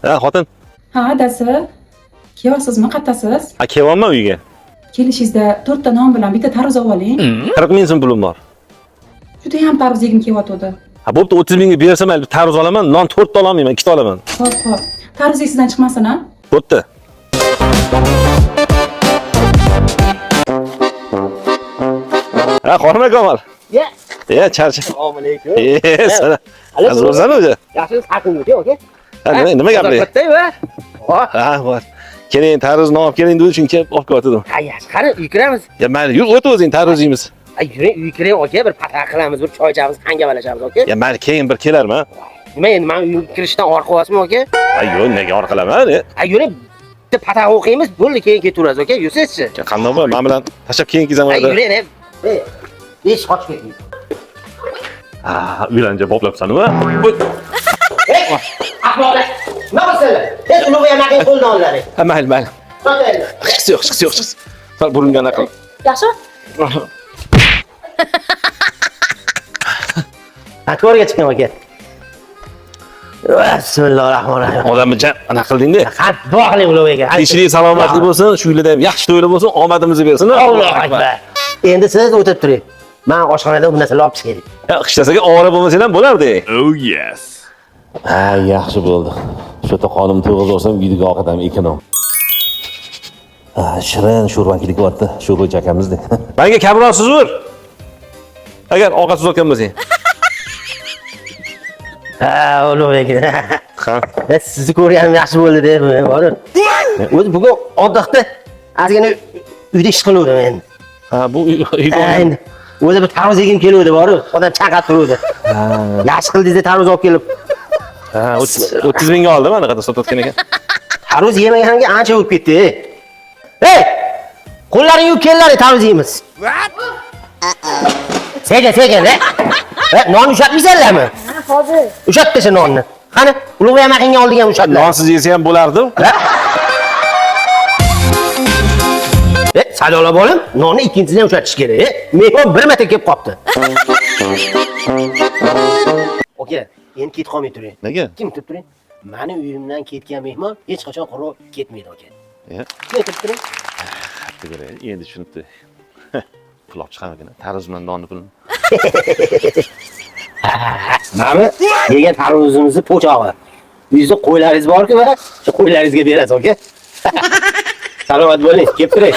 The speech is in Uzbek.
Ha, xotin. Ha, adasi. Kelyapsizmi, qaytasiz? Ha, kelyapman uyga. Kelishingizda 4 ta non bilan bitta tarvuz olib oling. 40 ming so'm pulim bor. Juda ham tarvuz yegim kelyapti. Ha, bo'pti, 30 mingga bersam, mayli tarvuz olaman, non 4 ta olmayman, 2 ta olaman. Xo'p, xo'p. Tarvuz sizdan chiqmasin, ha? Bo'pti. Ha, Qo'rma Kamal. Charcha. Assalomu alaykum. Sana. Zo'rsan o'zi? Yaxshisiz, haqingiz yo'q, aka? Ha, nima gapli? Bittaymi? Ha, bor. Keling, tarvuzni olib keling deb shuncha olib kelyotdim. Ha, yaxshi, qani, uy kiramiz. Ya, mayli, yur, o't o'zing tarvuz yeymiz. Ay, yuring, uy kiring, aka, bir pataq qilamiz, bir choy ichamiz, hangavalashamiz, aka? Ya, mayli, keyin bir kelarman. Nima endi, men uy kirishdan or qilyapsizmi, aka? Ay, yo'q, nega or qilaman? Ay, yuring, bitta pataq o'qiymiz, bo'ldi, keyin ketaveramiz, aka? Yursangizchi. Qanday bo'l, men bilan tashab keyingi Ay, zamonda. yuring, ish qochib ketding. Ha, uylancha boplabsan-ku. Ahmoqlar, nima bo'lsalar? Hech ulug'ga maqin qo'ldan ollari. Ha, mayli, mayli. Hech yo'q, hech yo'q. Sal burunga aql. Yaxshi? Akvarga chiqing, aka. Bismillahirrohmanirrohim. Odamni anaqa qilding-da. Qat duo qiling ulug'ga. Tinchlik, salomatlik bo'lsin, shu yilda ham yaxshi to'ylar bo'lsin, omadimizni bersin. Allohu akbar. Endi siz o'tib turing. Men oshxonada bu narsalarni olib chiqaylik. Qishdasaga ovora bo'lmasang ham bo'lardi. Oh yes. Ha, yaxshi bo'ldi. Shu yerda qonim to'g'rilasam, uydiga ovqatam ekinom. Ha, shirin sho'rvankilik qilyapti, sho'rva chakamizdek. Menga kamroq suzur. Agar ovqat suzayotgan bo'lsang. Ha, ulug'ga. Ha. Sizni ko'rganim yaxshi bo'ldi deb, bor. O'zi bugun odatda ozgina uyda ish qiluvdim endi. Ha, bu uyda. Endi o'zi bir tarvuz yegim keluvdi, bor. Odam chaqirib turuvdi. Yaxshi qildingiz, tarvuz olib kelib. Ha, 30 mingga oldim, anaqa sotayotgan ekan. Tarvuz yemaganiga ancha o'tib ketdi. Ey! Qo'llaring yuvib kelinglar, tarvuz yeymiz. Sega, non ushlatmaysanlarmi? Hozir. Ushatdingmi nonni? Qani, ulug'ga maqinga oldigan ushatlar. Nonsiz yesa ham bo'lardi. Sadola bolam, nonni ikkinchisidan ushatish kerak. Mehmon bir marta kelib qopti. Aka, endi ketib qolmay turing. Nega? Kim kutib turing? Meni uyimdan ketgan mehmon hech qachon quruq ketmaydi, aka. Ya. Ketib turing. Endi tushunibdi. Pul olib chiqarmagan, tarvuz bilan nonni pulini. Mana yegan tarvuzimizni po'chog'i. Uyingizda qo'ylaringiz bor-ku, shu qo'ylaringizga berasiz, aka. Salomat bo'ling, kelib turing.